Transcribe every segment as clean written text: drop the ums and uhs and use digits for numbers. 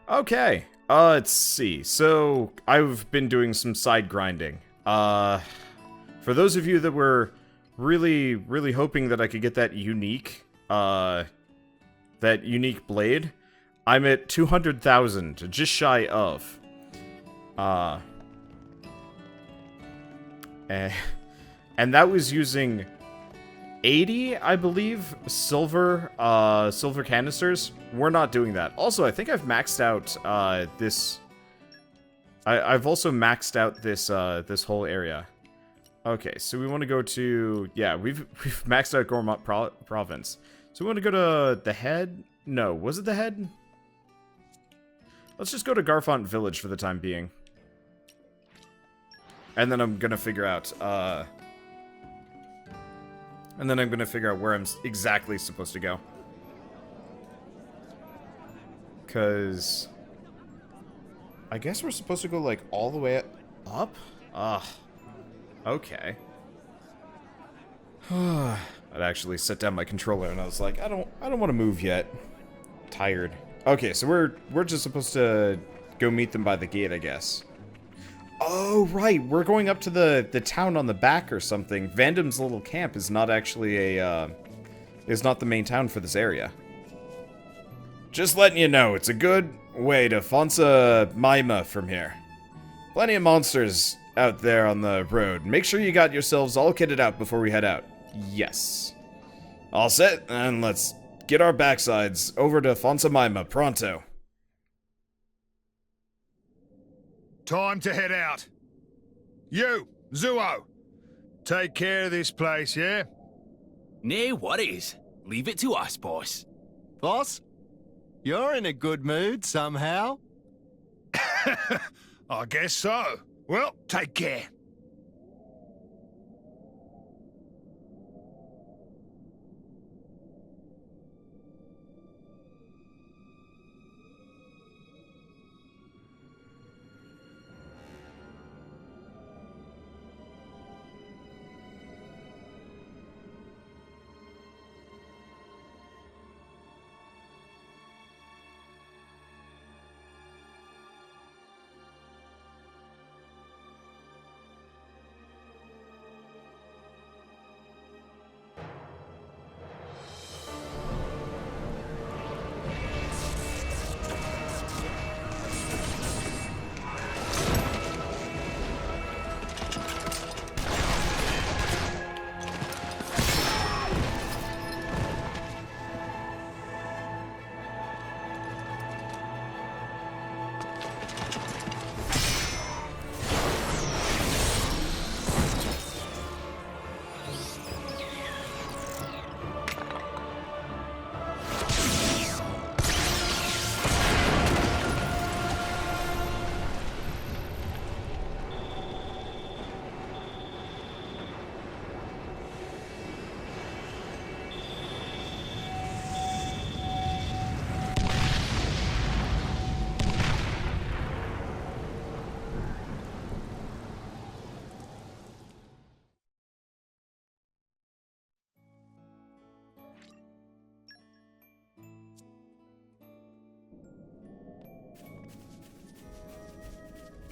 Okay, let's see. So, I've been doing some side grinding. For those of you that were really hoping that I could get that unique blade, I'm at 200,000, just shy of. And that was using 80, I believe, silver canisters. We're not doing that. Also, I think I've maxed out this. I've also maxed out this this whole area. Okay, so we want to go to we've maxed out Gormont province. So we want to go to the head. No, was it the head? Let's just go to Garfont village for the time being. And then I'm gonna figure out where I'm exactly supposed to go. Because I guess we're supposed to go, like, all the way up? Okay. I'd actually set down my controller and I was like, I don't want to move yet. Tired. Okay, so we're just supposed to go meet them by the gate, I guess. Oh, right. We're going up to the town on the back or something. Vandam's little camp is not actually is not the main town for this area. Just letting you know, it's a good way to Fonsa Maima from here. Plenty of monsters out there on the road. Make sure you got yourselves all kitted out before we head out. Yes. All set, and let's get our backsides over to Fonsa Maima pronto. Time to head out. You, Zuo, take care of this place, yeah? No worries. Leave it to us, boss. Boss? You're in a good mood somehow. I guess so. Well, take care.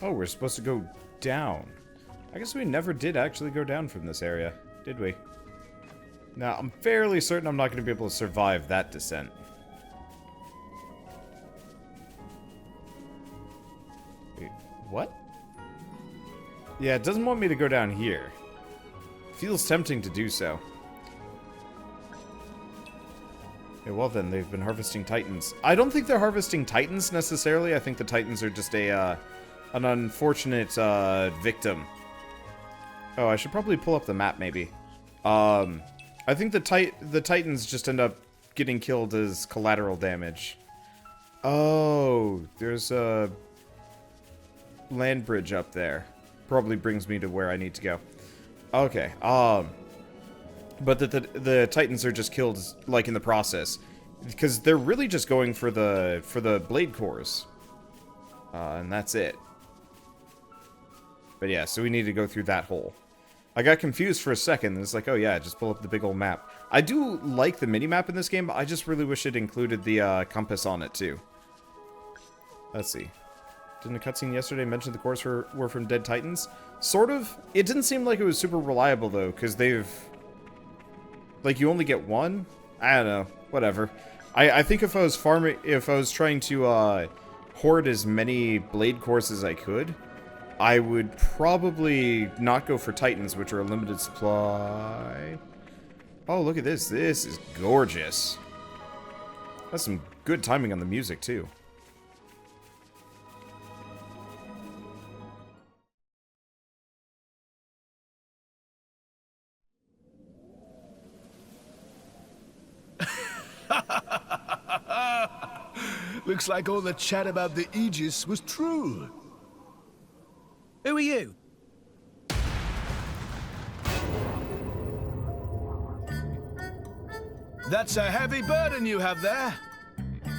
Oh, we're supposed to go down. I guess we never did actually go down from this area, did we? Now, I'm fairly certain I'm not going to be able to survive that descent. Wait, what? Yeah, it doesn't want me to go down here. Feels tempting to do so. Yeah, well then, they've been harvesting titans. I don't think they're harvesting titans necessarily. I think the titans are just an unfortunate victim. Oh, I should probably pull up the map maybe. I think the titans just end up getting killed as collateral damage. Oh, there's a land bridge up there. Probably brings me to where I need to go. Okay. But the titans are just killed like in the process, because they're really just going for the blade cores, and that's it. But yeah, so we need to go through that hole. I got confused for a second. It's like, oh yeah, just pull up the big old map. I do like the mini-map in this game, but I just really wish it included the compass on it too. Let's see. Didn't a cutscene yesterday mention the cores were from Dead Titans? Sort of. It didn't seem like it was super reliable, though, because they've... Like, you only get one? I don't know. Whatever. I think if I was trying to, hoard as many blade cores as I could, I would probably not go for Titans, which are a limited supply. Oh, look at this. This is gorgeous. That's some good timing on the music, too. Looks like all the chat about the Aegis was true. Who are you? That's a heavy burden you have there.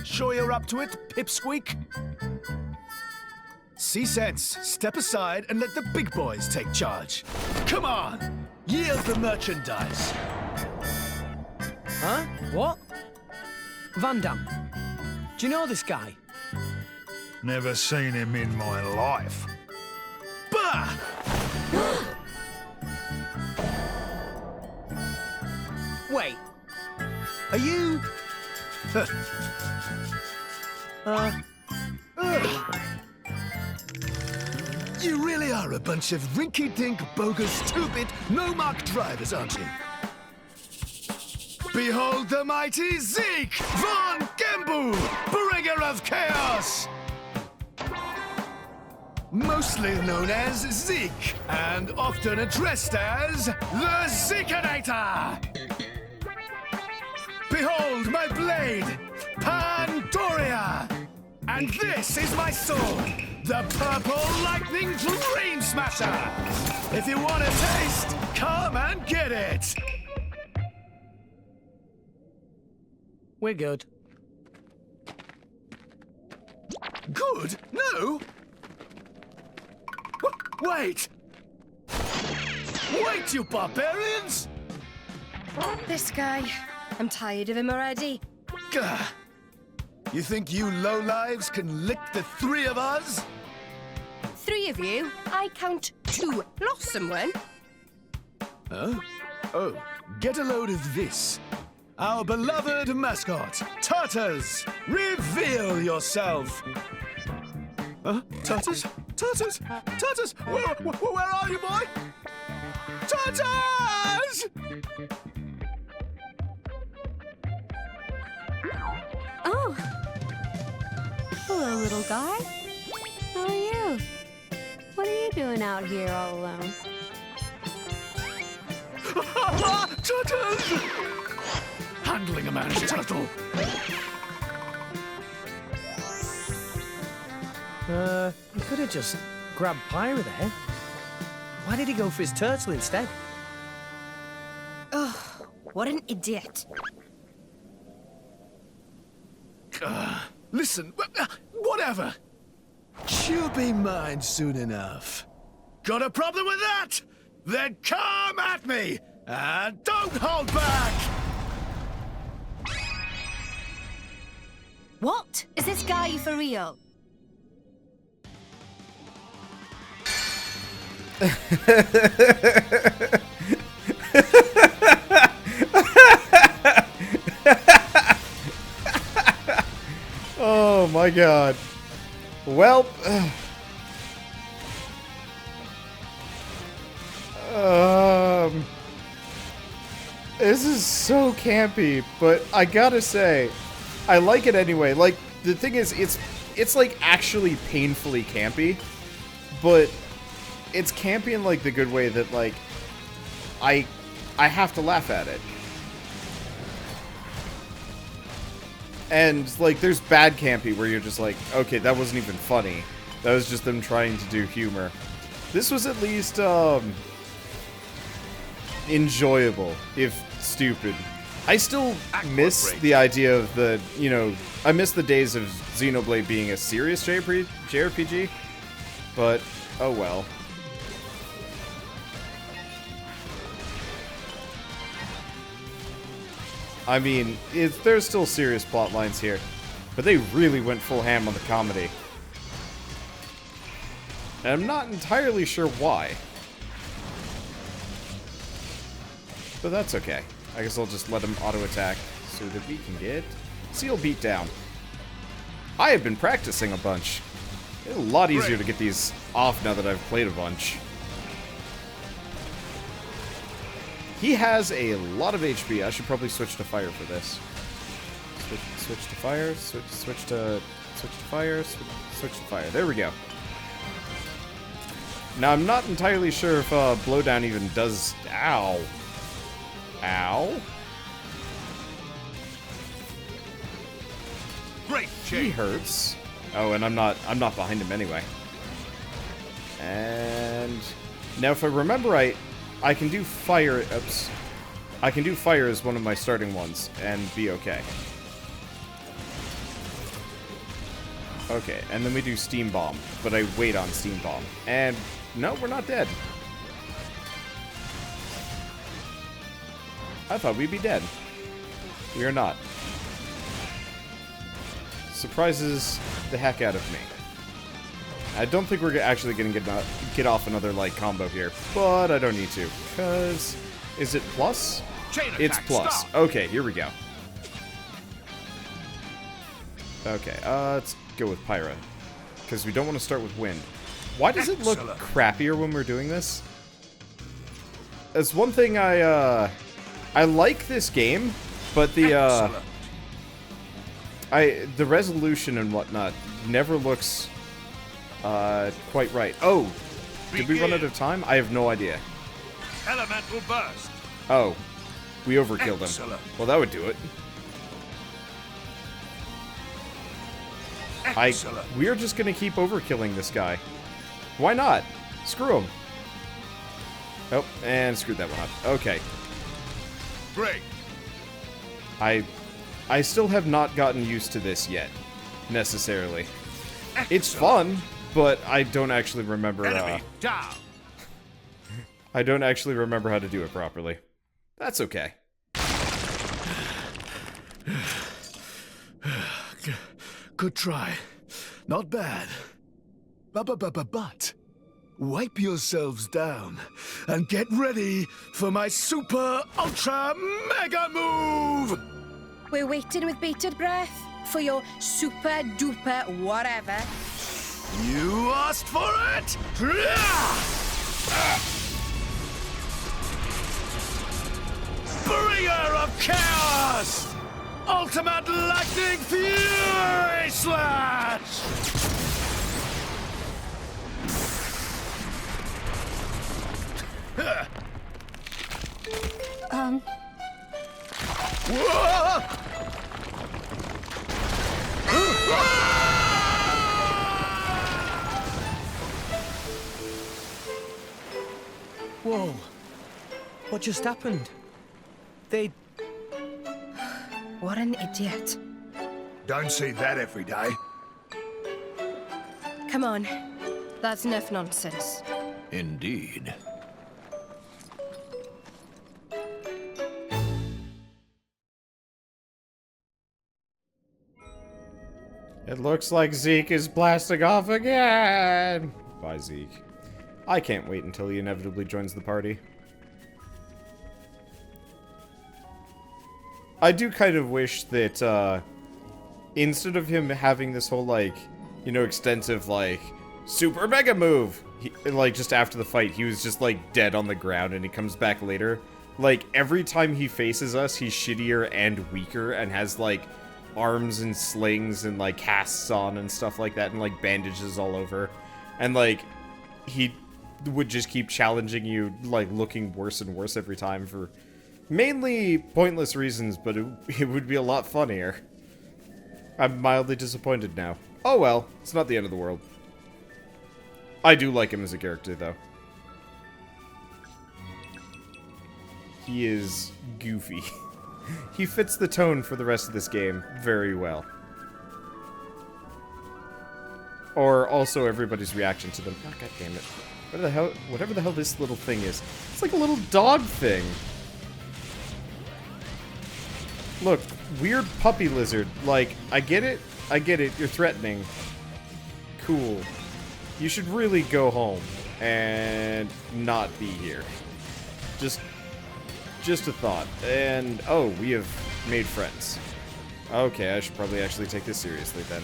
Sure you're up to it, pipsqueak? See sense, step aside and let the big boys take charge. Come on, yield the merchandise. Huh? What? Van Damme. Do you know this guy? Never seen him in my life. Bah! Wait. Are you... You really are a bunch of rinky-dink, bogus, stupid, no-mark drivers, aren't you? Behold the mighty Zeke von Gembu, bringer of chaos! Mostly known as Zeke, and often addressed as the Zekenator! Behold my blade, Pandoria! And this is my sword, the Purple Lightning Dream Smasher! If you want a taste, come and get it! We're good. Good? No? Wait! Wait, you barbarians! This guy. I'm tired of him already. Gah. You think you lowlives can lick the three of us? 3 of you? I count 2. Lost someone? Huh? Oh, get a load of this. Our beloved mascot, Tartars! Reveal yourself! Huh? Tartars? Tartars? Tartars? Where are you, boy? Tartars! Oh. Hello, little guy. How are you? What are you doing out here all alone? Turtles! Handling a man's turtle. You could have just grabbed Pyra there. Why did he go for his turtle instead? Oh, what an idiot. Listen, whatever. She'll be mine soon enough. Got a problem with that? Then come at me, and don't hold back! What? Is this guy for real? Oh my god. Well, this is so campy, but I gotta say, I like it anyway. Like, the thing is, it's like actually painfully campy, but it's campy in like the good way that like I have to laugh at it. And like there's bad campy where you're just like, okay, that wasn't even funny. That was just them trying to do humor. This was at least enjoyable, if stupid. I still miss the idea of the, you know, I miss the days of Xenoblade being a serious JRPG, but oh well. I mean, there's still serious plot lines here, but they really went full ham on the comedy. And I'm not entirely sure why. But that's okay. I guess I'll just let him auto-attack so that we can get Seal beat down. I have been practicing a bunch. It's a lot easier to get these off now that I've played a bunch. He has a lot of HP. I should probably switch to fire for this. Switch to fire. Switch to fire. Switch to fire. There we go. Now I'm not entirely sure if blowdown even does. Ow. Ow. Great He hurts. Oh, and I'm not behind him anyway. And now if I remember right, I can do fire. Oops. I can do fire as one of my starting ones and be okay. Okay, and then we do steam bomb, but I wait on steam bomb. And no, we're not dead. I thought we'd be dead. We are not. Surprises the heck out of me. I don't think we're actually going to get off another, like, combo here. But I don't need to. Because... Is it plus? It's plus. Stop. Okay, here we go. Okay, let's go with Pyra. Because we don't want to start with wind. Why does it look crappier when we're doing this? That's one thing I like this game, but the resolution and whatnot never looks quite right. Oh, did we run out of time? I have no idea. Elemental burst. Oh, we overkilled him. Well, that would do it. We're just gonna keep overkilling this guy. Why not? Screw him. Oh, and screwed that one up. Okay. Great. I still have not gotten used to this yet, necessarily. It's fun, but I don't actually remember. Down. I don't actually remember how to do it properly. That's okay. Good try. Not bad. But wipe yourselves down and get ready for my super ultra mega move! We're waiting with bated breath for your super duper whatever. You asked for it! Bringer of chaos! Ultimate lightning fury slash! Whoa. What just happened? They... What an idiot. Don't see that every day. Come on. That's enough nonsense. Indeed. It looks like Zeke is blasting off again! Bye, Zeke. I can't wait until he inevitably joins the party. I do kind of wish that, instead of him having this whole, like, you know, extensive, like, super mega move, like, just after the fight, he was just, like, dead on the ground, and he comes back later. Like, every time he faces us, he's shittier and weaker, and has, like, arms and slings and, like, casts on and stuff like that, and, like, bandages all over. And, like, he would just keep challenging you, like, looking worse and worse every time for mainly pointless reasons, but it would be a lot funnier. I'm mildly disappointed now. Oh well, it's not the end of the world. I do like him as a character, though. He is goofy. He fits the tone for the rest of this game very well. Or also everybody's reaction to them. Oh, God damn it. Whatever the hell this little thing is. It's like a little dog thing. Look, weird puppy lizard. Like, I get it. I get it. You're threatening. Cool. You should really go home and not be here. Just a thought. And, oh, we have made friends. Okay, I should probably actually take this seriously then.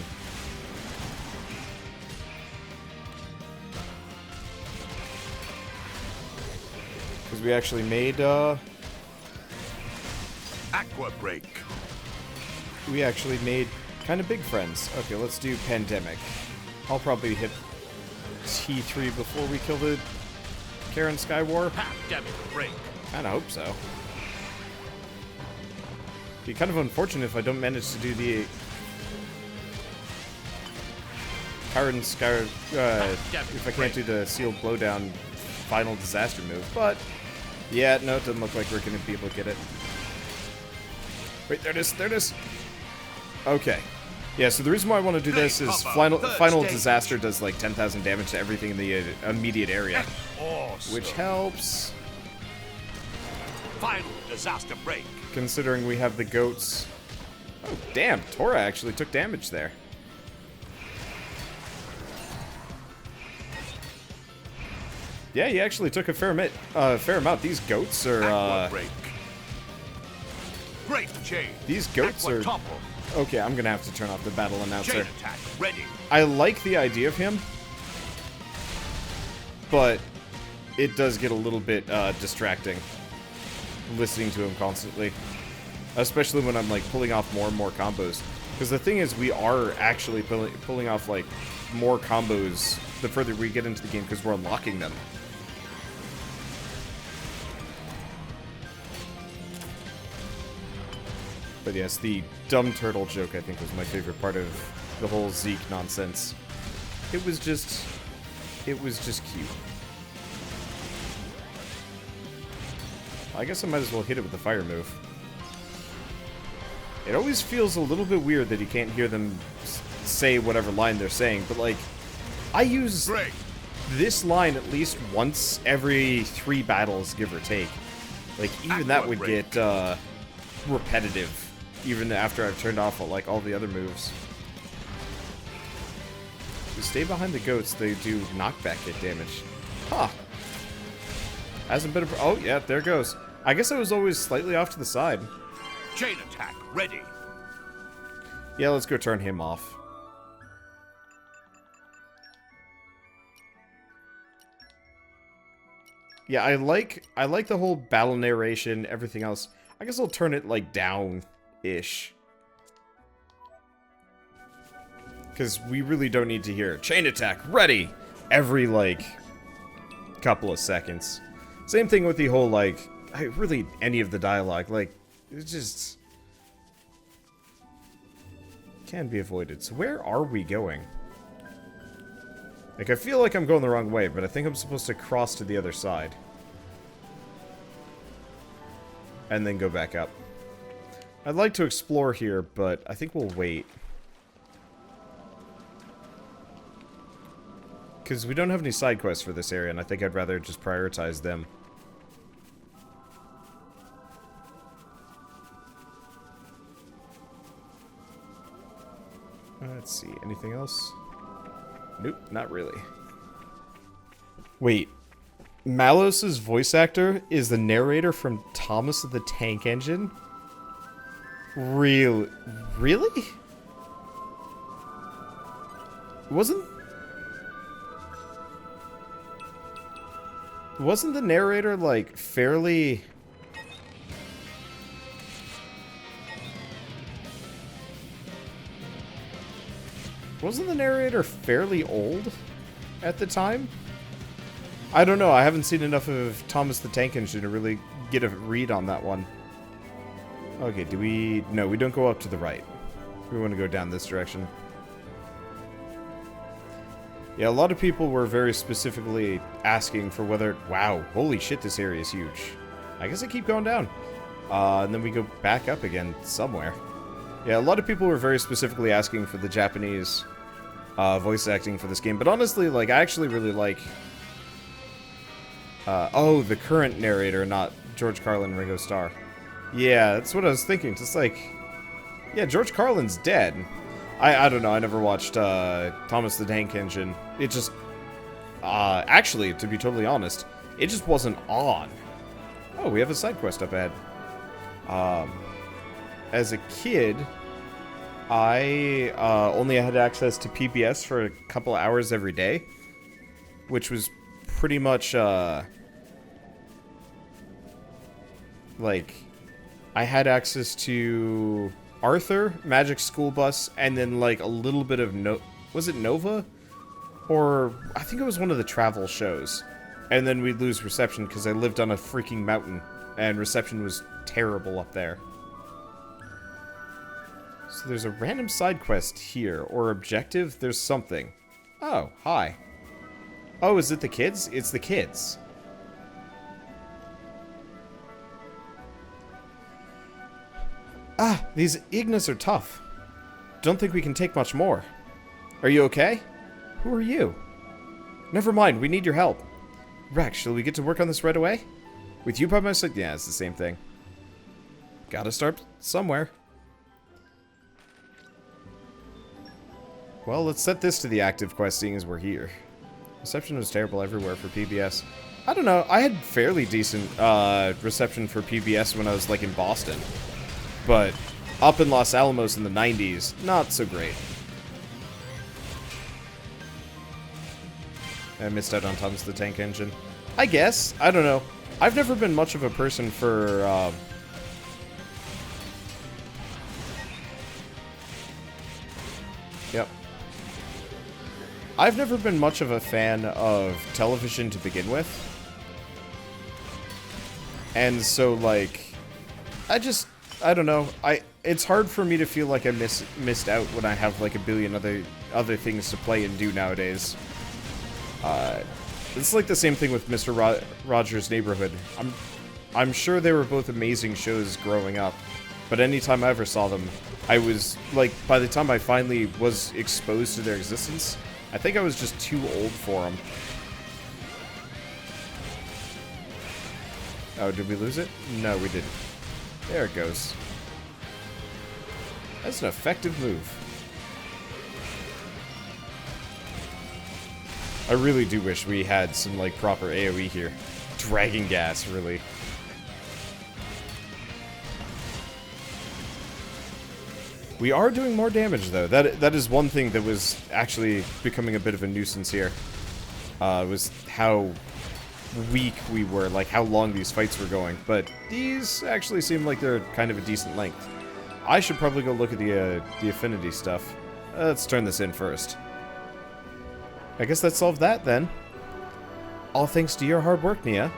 Because we actually made, Aqua break. we actually made kind of big friends. Okay, let's do Pandemic. I'll probably hit T3 before we kill the Karen Skywar. Pandemic break. Kinda hope so. Be kind of unfortunate if I don't manage to do the Karen Sky, if I can't do the sealed blowdown final disaster move, but yeah, no, it doesn't look like we're gonna be able to get it. Wait, there it is, there it is. Okay. Yeah, so the reason why I want to do this is final disaster does like 10,000 damage to everything in the immediate area, which helps. Final disaster break. Considering we have the goats. Oh, damn, Tora actually took damage there. Yeah, he actually took a fair amount. These goats are, Great chain. these goats Aqua are... topple. Okay, I'm gonna have to turn off the battle announcer. Chain attack ready. I like the idea of him, but it does get a little bit distracting listening to him constantly, especially when I'm like pulling off more and more combos. Because the thing is, we are actually pulling off like more combos the further we get into the game because we're unlocking them. But yes, the dumb turtle joke I think was my favorite part of the whole Zeke nonsense. It was just cute. I guess I might as well hit it with the fire move. It always feels a little bit weird that you can't hear them say whatever line they're saying, but like, I use this line at least once every 3 battles, give or take. Like, even that would get repetitive, even after I've turned off like all the other moves. If you stay behind the goats, they do knockback hit damage. Huh. Hasn't been a... Oh, yeah, there it goes. I guess I was always slightly off to the side. Chain attack ready. Yeah, let's go turn him off. Yeah, I like the whole battle narration, everything else. I guess I'll turn it, like, down-ish. Because we really don't need to hear chain attack ready every, like, couple of seconds. Same thing with the whole, like, really any of the dialogue. Like, it just can be avoided. So where are we going? Like, I feel like I'm going the wrong way, but I think I'm supposed to cross to the other side. And then go back up. I'd like to explore here, but I think we'll wait. Because we don't have any side quests for this area, and I think I'd rather just prioritize them. Let's see, anything else? Nope, not really. Wait, Malos's voice actor is the narrator from Thomas of the Tank Engine? Really? Wasn't the narrator, like, fairly... Wasn't the narrator fairly old at the time? I don't know. I haven't seen enough of Thomas the Tank Engine to really get a read on that one. Okay, do we... No, we don't go up to the right. We want to go down this direction. Yeah, a lot of people were very specifically asking for whether... Wow, holy shit, this area is huge. I guess I keep going down. And then we go back up again somewhere. Yeah, a lot of people were very specifically asking for the Japanese voice acting for this game. But honestly, like, I actually really like... oh, the current narrator, not George Carlin, Ringo Starr. Yeah, that's what I was thinking. Just like... Yeah, George Carlin's dead. I don't know, I never watched Thomas the Tank Engine. It just Actually, to be totally honest, it just wasn't on. Oh, we have a side quest up ahead. As a kid, I only had access to PBS for a couple hours every day, which was pretty much, like, I had access to Arthur, Magic School Bus, and then, like, a little bit of was it Nova? Or, I think it was one of the travel shows. And then we'd lose reception because I lived on a freaking mountain, and reception was terrible up there. So there's a random side quest here, or objective. There's something. Oh, hi. Oh, is it the kids? It's the kids. Ah, these Ignas are tough. Don't think we can take much more. Are you okay? Who are you? Never mind, we need your help. Rex, shall we get to work on this right away? With you by my side? Yeah, it's the same thing. Gotta start somewhere. Well, let's set this to the active quest, seeing as we're here. Reception was terrible everywhere for PBS. I don't know, I had fairly decent reception for PBS when I was, like, in Boston. But up in Los Alamos in the 90s, not so great. I missed out on Thomas the Tank Engine. I guess. I don't know. I've never been much of a person for, Yep. I've never been much of a fan of television to begin with. And so, like, I don't know. It's hard for me to feel like I missed out when I have, like, a billion other things to play and do nowadays. It's like the same thing with Mr. Rogers' Neighborhood. I'm sure they were both amazing shows growing up, but anytime I ever saw them, I was, like, by the time I finally was exposed to their existence, I think I was just too old for them. Oh, did we lose it? No, we didn't. There it goes. That's an effective move. I really do wish we had some, like, proper AoE here. Dragon gas, really. We are doing more damage, though. That is one thing that was actually becoming a bit of a nuisance here. Was how weak we were, like how long these fights were going. But these actually seem like they're kind of a decent length. I should probably go look at the affinity stuff. Let's turn this in first. I guess that solved that, then. All thanks to your hard work, Nia.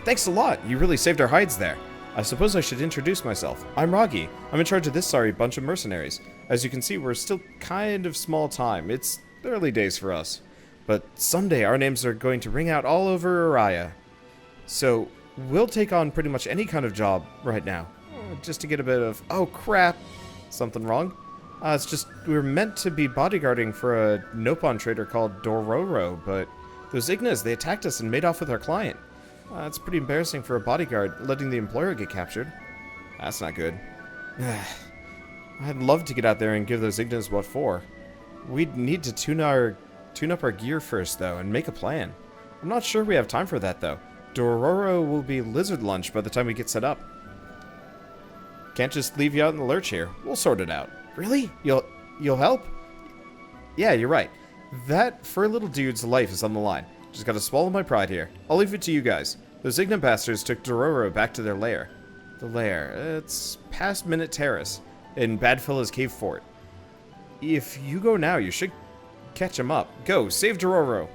Thanks a lot. You really saved our hides there. I suppose I should introduce myself. I'm Ragi. I'm in charge of this sorry bunch of mercenaries. As you can see, we're still kind of small time. It's the early days for us. But someday our names are going to ring out all over Araya. So we'll take on pretty much any kind of job right now. Just to get a bit of... Oh, crap. Something wrong? It's just we were meant to be bodyguarding for a Nopon trader called Dororo, but those Ignas, they attacked us and made off with our client. It's pretty embarrassing for a bodyguard, letting the employer get captured. That's not good. I'd love to get out there and give those Ignas what for. We'd need to tune up our gear first, though, and make a plan. I'm not sure we have time for that, though. Dororo will be lizard lunch by the time we get set up. Can't just leave you out in the lurch here. We'll sort it out. Really? You'll help? Yeah, you're right. That fur little dude's life is on the line. Just gotta swallow my pride here. I'll leave it to you guys. Those Igna bastards took Dororo back to their lair. The lair. It's past Minute Terrace, in Badfilla's Cave Fort. If you go now, you should catch him up. Go, save Dororo.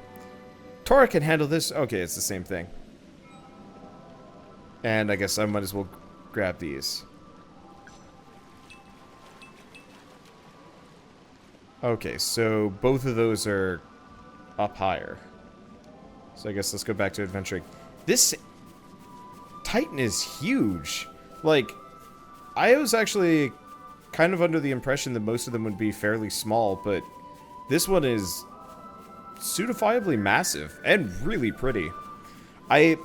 Tora can handle this. Okay, it's the same thing. And I guess I might as well grab these. Okay, so both of those are up higher. So I guess let's go back to adventuring. This Titan is huge. Like, I was actually kind of under the impression that most of them would be fairly small, but this one is pseudofiably massive and really pretty. I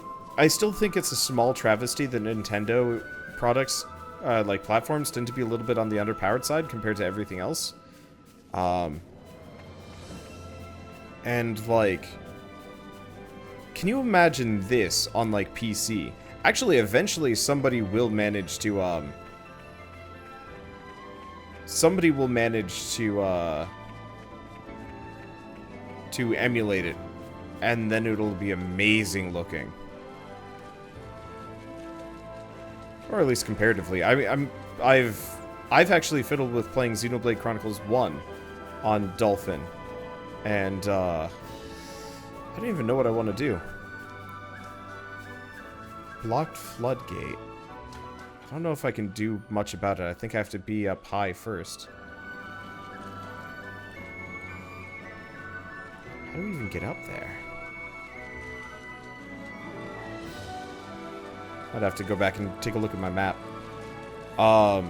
still think it's a small travesty that Nintendo products, like platforms, tend to be a little bit on the underpowered side compared to everything else. And, like, can you imagine this on, like, PC? Actually, eventually somebody will manage to, to emulate it. And then it'll be amazing looking. Or at least comparatively. I mean, I've actually fiddled with playing Xenoblade Chronicles 1 on Dolphin. And, I don't even know what I want to do. Blocked floodgate. I don't know if I can do much about it. I think I have to be up high first. How do we even get up there? I'd have to go back and take a look at my map. But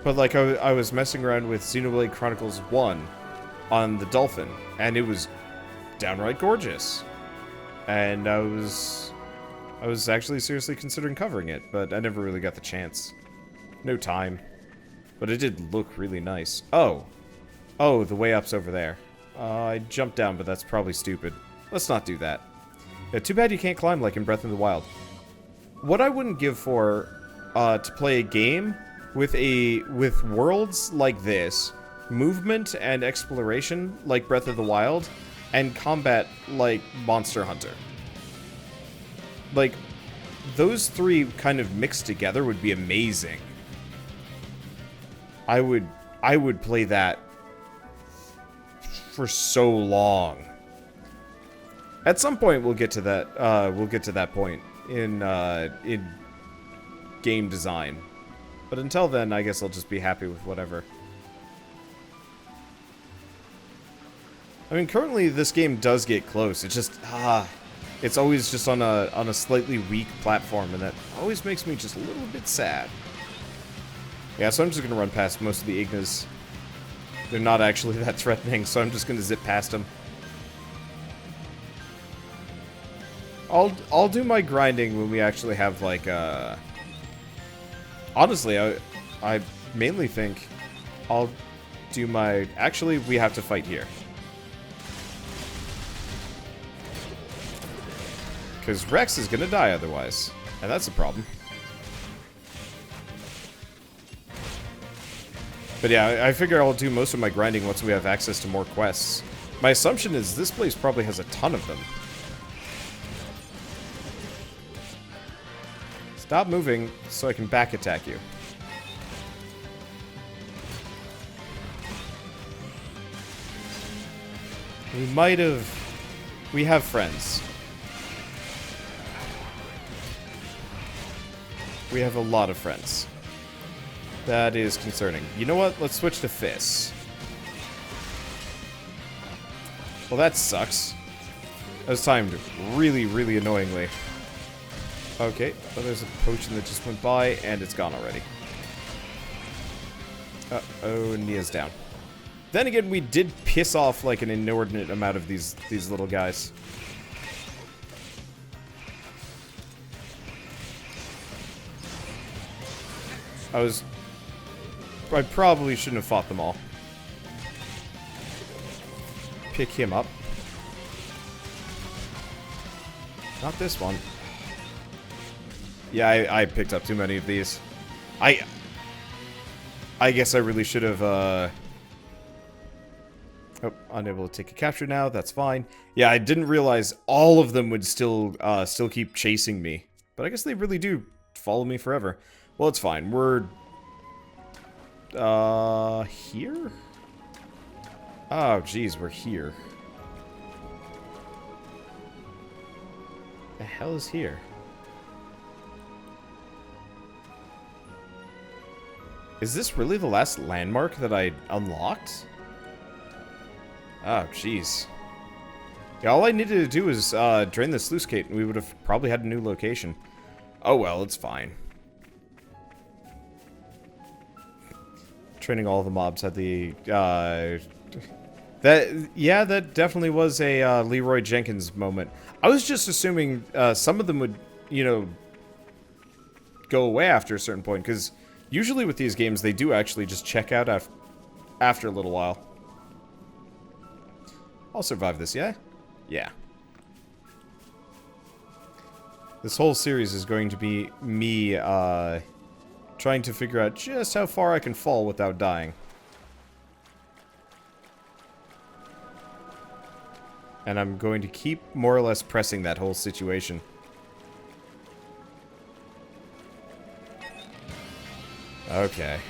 like I was messing around with Xenoblade Chronicles 1 on the Dolphin, and it was downright gorgeous. And I was actually seriously considering covering it, but I never really got the chance. No time. But it did look really nice. Oh, the way up's over there. I jumped down, but that's probably stupid. Let's not do that. Yeah, too bad you can't climb like in Breath of the Wild. What I wouldn't give for to play a game with worlds like this, movement and exploration like Breath of the Wild, and combat like Monster Hunter. Like, those three kind of mixed together would be amazing. I would play that for so long. At some point, we'll get to that. We'll get to that point in game design. But until then, I guess I'll just be happy with whatever. I mean, currently this game does get close. It's just it's always just on a slightly weak platform, and that always makes me just a little bit sad. Yeah, so I'm just gonna run past most of the Ignas. They're not actually that threatening, so I'm just gonna zip past them. I'll do my grinding when we actually have, like, honestly, I mainly think I'll do my... Actually, we have to fight here. Because Rex is gonna die otherwise. And that's a problem. But yeah, I figure I'll do most of my grinding once we have access to more quests. My assumption is this place probably has a ton of them. Stop moving so I can back attack you. We have friends. We have a lot of friends. That is concerning. You know what? Let's switch to fists. Well, that sucks. That was timed really, really annoyingly. Okay, well, there's a potion that just went by, and it's gone already. Uh-oh, Nia's down. Then again, we did piss off, like, an inordinate amount of these little guys. I probably shouldn't have fought them all. Pick him up. Not this one. Yeah, I picked up too many of these. I guess I really should have, Oh, unable to take a capture now. That's fine. Yeah, I didn't realize all of them would still keep chasing me. But I guess they really do follow me forever. Well, it's fine. We're... here? Oh, geez, we're here. The hell is here? Is this really the last landmark that I unlocked? Oh, jeez. Yeah, all I needed to do was drain the sluice gate, and we would have probably had a new location. Oh well, it's fine. Training all the mobs had the that definitely was a Leroy Jenkins moment. I was just assuming some of them would, you know, go away after a certain point, because usually with these games they do actually just check out after a little while. I'll survive this, yeah? Yeah. This whole series is going to be me, trying to figure out just how far I can fall without dying. And I'm going to keep more or less pressing that whole situation. Okay.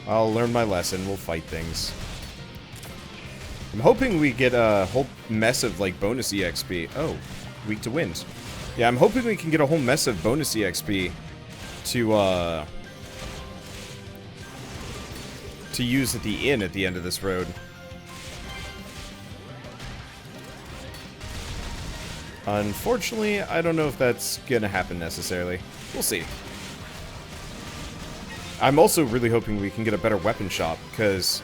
I'll learn my lesson. We'll fight things. I'm hoping we get a whole mess of, like, bonus EXP. Oh, weak to wind. Yeah, I'm hoping we can get a whole mess of bonus EXP to use at the inn at the end of this road. Unfortunately, I don't know if that's gonna happen necessarily. We'll see. I'm also really hoping we can get a better weapon shop, because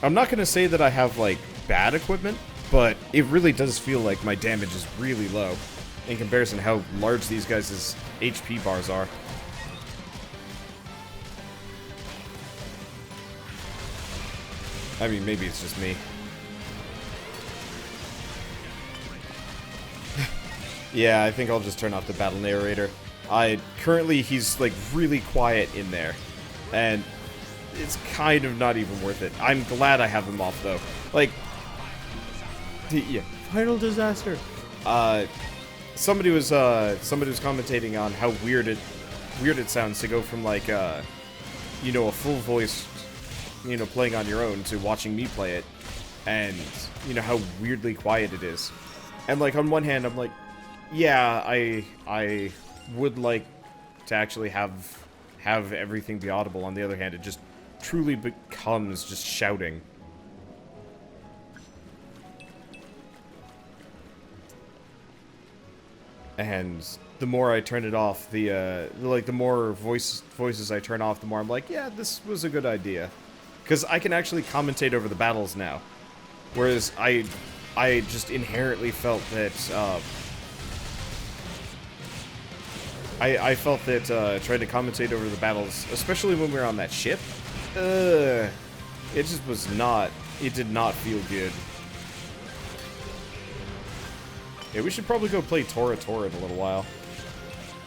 I'm not gonna say that I have, like, bad equipment, but it really does feel like my damage is really low in comparison to how large these guys' HP bars are. I mean, maybe it's just me. Yeah, I think I'll just turn off the battle narrator. Currently, he's, like, really quiet in there. And it's kind of not even worth it. I'm glad I have him off, though. Like, yeah, final disaster. Somebody was commentating on how weird it sounds to go from, like, you know, a full voice, you know, playing on your own to watching me play it, and, you know, how weirdly quiet it is. And, like, on one hand, I'm like, yeah, I would like to actually have everything be audible. On the other hand, it just truly becomes just shouting. And the more I turn it off, the more voices I turn off, the more I'm like, yeah, this was a good idea. Because I can actually commentate over the battles now. Whereas I just inherently felt that, I felt that trying to commentate over the battles, especially when we were on that ship, it just was not, it did not feel good. Yeah, we should probably go play Tora Tora in a little while.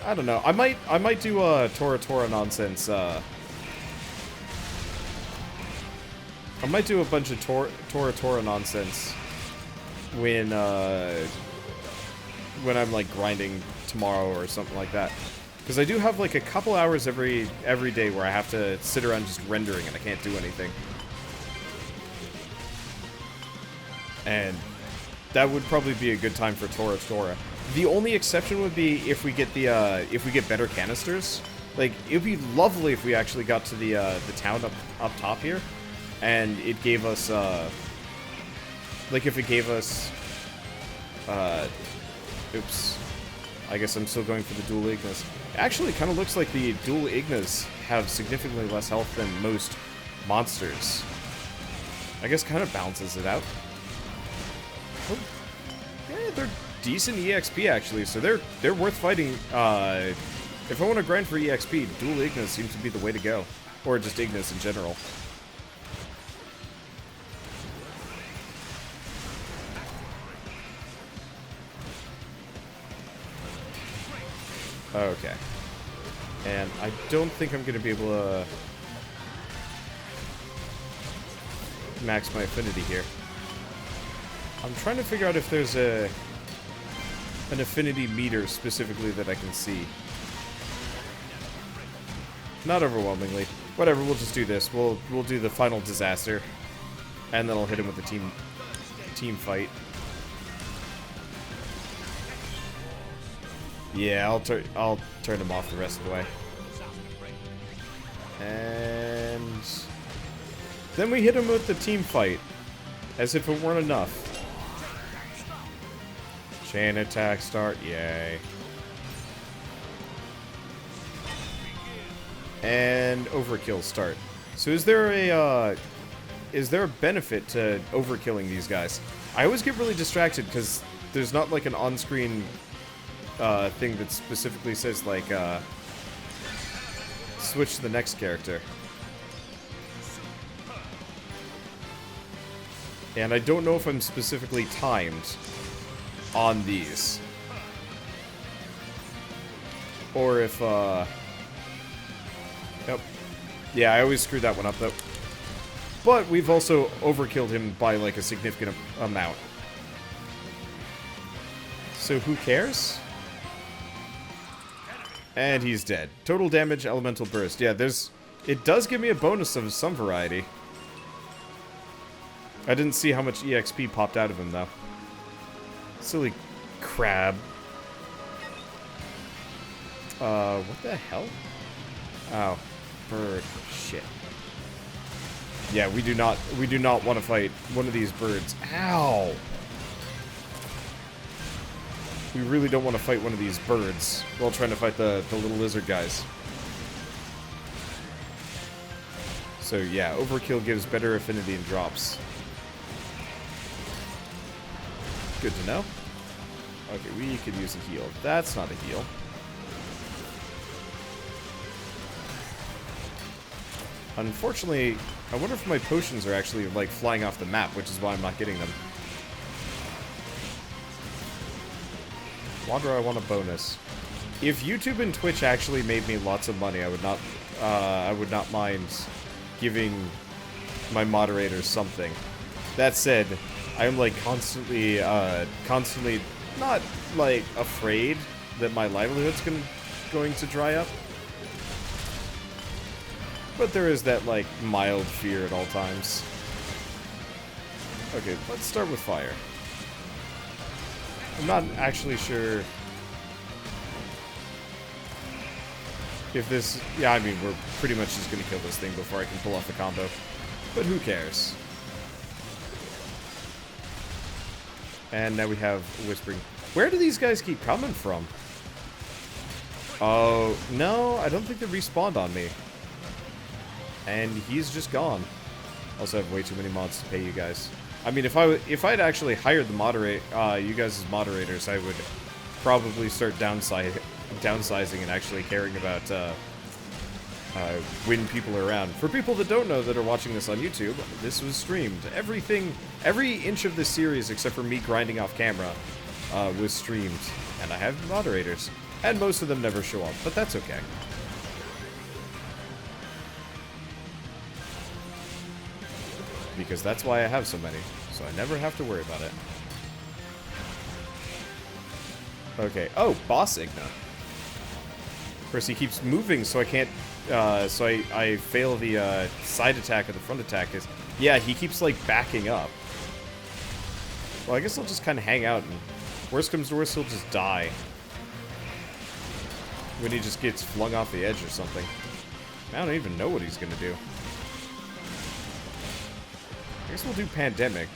I don't know. I might do Tora Tora nonsense. I might do a bunch of Tora Tora nonsense when I'm like grinding tomorrow or something like that. Because I do have like a couple hours every day where I have to sit around just rendering and I can't do anything. And that would probably be a good time for Tora Tora. The only exception would be if we get better canisters. Like, it'd be lovely if we actually got to the town up top here, and it gave us like if it gave us oops. I guess I'm still going for the dual Ignis. Actually, it kind of looks like the dual Ignis have significantly less health than most monsters. I guess kind of balances it out. Oh. Yeah, they're decent EXP actually, so they're worth fighting. If I want to grind for EXP, dual Ignis seems to be the way to go, or just Ignis in general. Okay. And I don't think I'm going to be able to max my affinity here. I'm trying to figure out if there's an affinity meter specifically that I can see. Not overwhelmingly. Whatever, we'll just do this. We'll do the final disaster, and then I'll hit him with the team fight. Yeah, I'll turn him off the rest of the way. And then we hit him with the team fight, as if it weren't enough. Chain attack start, yay. And overkill start. So is there a benefit to overkilling these guys? I always get really distracted because there's not like an on-screen thing that specifically says like switch to the next character. And I don't know if I'm specifically timed on these. Or if, Yep. Yeah, I always screwed that one up, though. But we've also overkilled him by, like, a significant amount. So who cares? And he's dead. Total damage, elemental burst. Yeah, there's... It does give me a bonus of some variety. I didn't see how much EXP popped out of him, though. Silly crab. What the hell? Oh, bird. Shit. Yeah, we do not want to fight one of these birds. Ow! We really don't want to fight one of these birds while trying to fight the little lizard guys. So yeah, overkill gives better affinity and drops. Good to know. Okay, we could use a heal. That's not a heal. Unfortunately, I wonder if my potions are actually, like, flying off the map, which is why I'm not getting them. Wanderer, I want a bonus. If YouTube and Twitch actually made me lots of money, I would not mind giving my moderators something. That said, I am, like, constantly not, like, afraid that my livelihood's going to dry up. But there is that, like, mild fear at all times. Okay, let's start with fire. I'm not actually sure if this... Yeah, I mean, we're pretty much just gonna kill this thing before I can pull off the combo. But who cares? And now we have Whispering. Where do these guys keep coming from? Oh, no, I don't think they respawned on me. And he's just gone. Also have way too many mods to pay you guys. I mean, if I'd actually hired the you guys as moderators, I would probably start downsizing and actually caring about when people are around. For people that don't know that are watching this on YouTube, this was streamed. Every inch of this series, except for me grinding off camera, was streamed. And I have moderators. And most of them never show up, but that's okay. Because that's why I have so many, so I never have to worry about it. Okay. Oh, boss Igna. Of course, he keeps moving, so I can't. So I fail the side attack or the front attack. Yeah, he keeps like backing up. Well, I guess I'll just kind of hang out, and worst comes to worst, he'll just die when he just gets flung off the edge or something. I don't even know what he's gonna do. I guess we'll do Pandemic,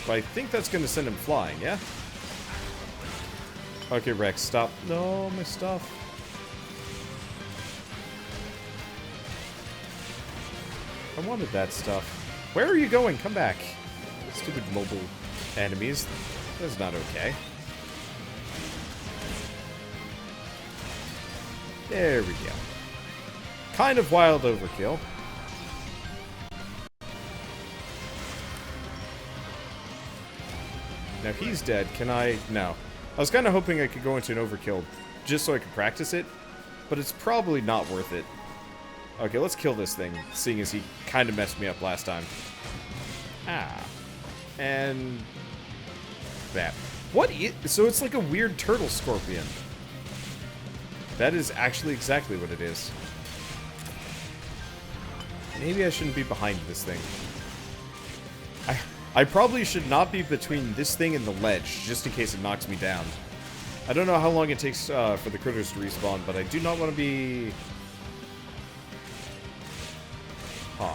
but I think that's going to send him flying, yeah? Okay, Rex, stop. No, my stuff. I wanted that stuff. Where are you going? Come back. Stupid mobile enemies. That's not okay. There we go. Kind of wild overkill. Now he's dead. Can I? No. I was kind of hoping I could go into an overkill just so I could practice it, but it's probably not worth it. Okay, let's kill this thing, seeing as he kind of messed me up last time. Ah. And... that. What is... So it's like a weird turtle scorpion. That is actually exactly what it is. Maybe I shouldn't be behind this thing. I probably should not be between this thing and the ledge, just in case it knocks me down. I don't know how long it takes for the critters to respawn, but I do not want to be... Huh.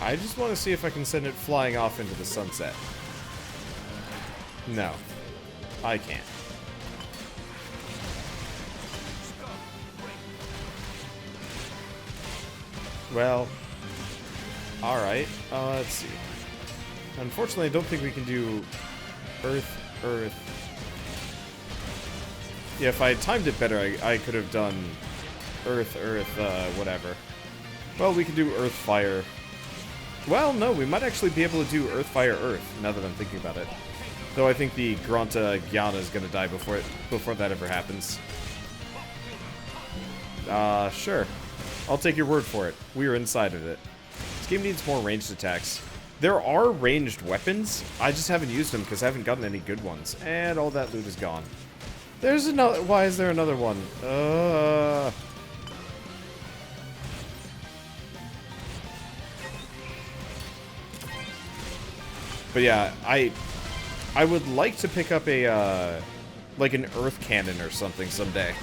I just want to see if I can send it flying off into the sunset. No. I can't. Well, alright, let's see. Unfortunately, I don't think we can do Earth, Earth. Yeah, if I had timed it better, I could have done earth, whatever. Well, we could do earth, fire. Well, no, we might actually be able to do earth, fire, earth, now that I'm thinking about it. Though I think the Granta Gyana is going to die before that ever happens. Sure. I'll take your word for it. We are inside of it. This game needs more ranged attacks. There are ranged weapons. I just haven't used them because I haven't gotten any good ones. And all that loot is gone. There's another... Why is there another one? But yeah, I would like to pick up a, like an earth cannon or something someday.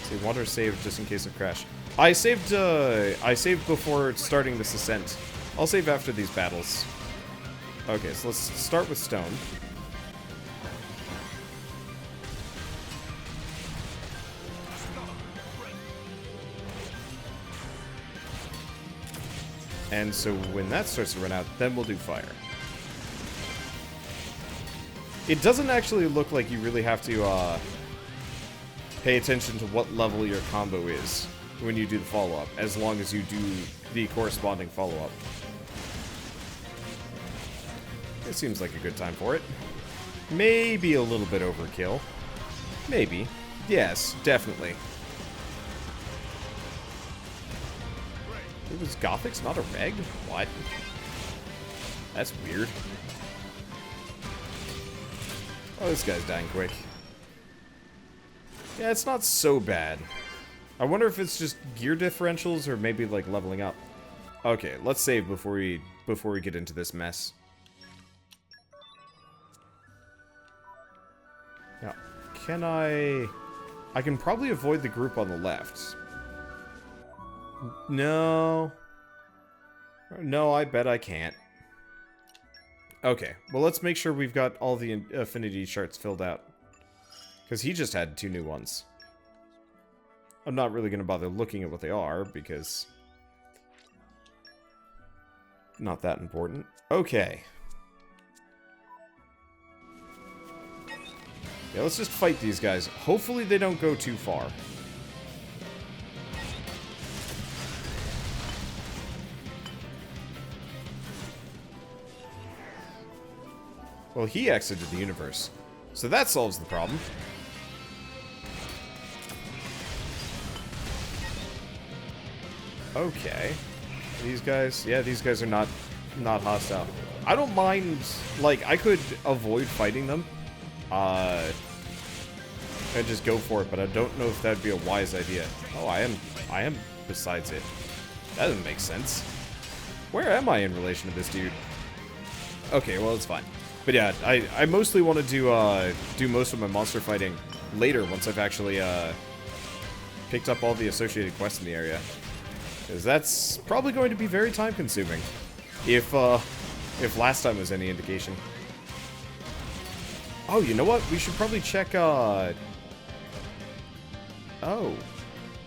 Say water save just in case of crash. I saved before starting this ascent. I'll save after these battles. Okay, so let's start with stone. And so when that starts to run out, then we'll do fire. It doesn't actually look like you really have to pay attention to what level your combo is when you do the follow-up, as long as you do the corresponding follow-up. It seems like a good time for it. Maybe a little bit overkill. Maybe. Yes, definitely. It was Gothics, not a reg? What? That's weird. Oh, this guy's dying quick. Yeah, it's not so bad. I wonder if it's just gear differentials or maybe like leveling up. Okay, let's save before we get into this mess. Now, can I can probably avoid the group on the left. No. No, I bet I can't. Okay, well let's make sure we've got all the affinity charts filled out. Because he just had 2 new ones. I'm not really going to bother looking at what they are, because... not that important. Okay. Yeah, let's just fight these guys. Hopefully they don't go too far. Well, he exited the universe. So that solves the problem. Okay. These guys, yeah, these guys are not hostile. I don't mind, like, I could avoid fighting them. And just go for it, but I don't know if that'd be a wise idea. Oh, I am besides it. That doesn't make sense. Where am I in relation to this dude? Okay, well, it's fine. But yeah, I mostly want to do most of my monster fighting later once I've actually picked up all the associated quests in the area. Because that's probably going to be very time consuming. If last time was any indication. Oh, you know what? We should probably check Oh.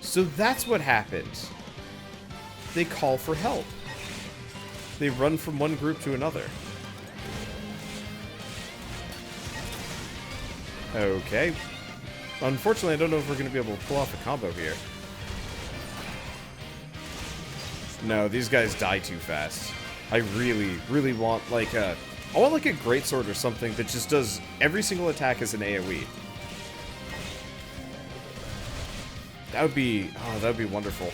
So that's what happens. They call for help. They run from one group to another. Okay. Unfortunately, I don't know if we're going to be able to pull off a combo here. No, these guys die too fast. I really, really want, like, I want, like, a greatsword or something that just does every single attack as an AoE. That would be... oh, that would be wonderful.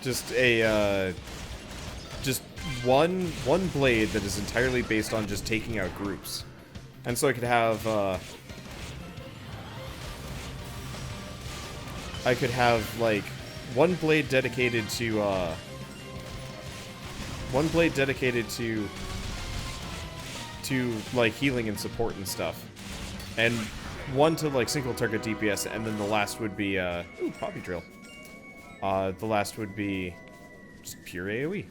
Just a, just one blade that is entirely based on just taking out groups. And so I could have, like, one blade dedicated to, like, healing and support and stuff. And one to, like, single target DPS, and then the last would be, ooh, poppy drill. The last would be just pure AoE.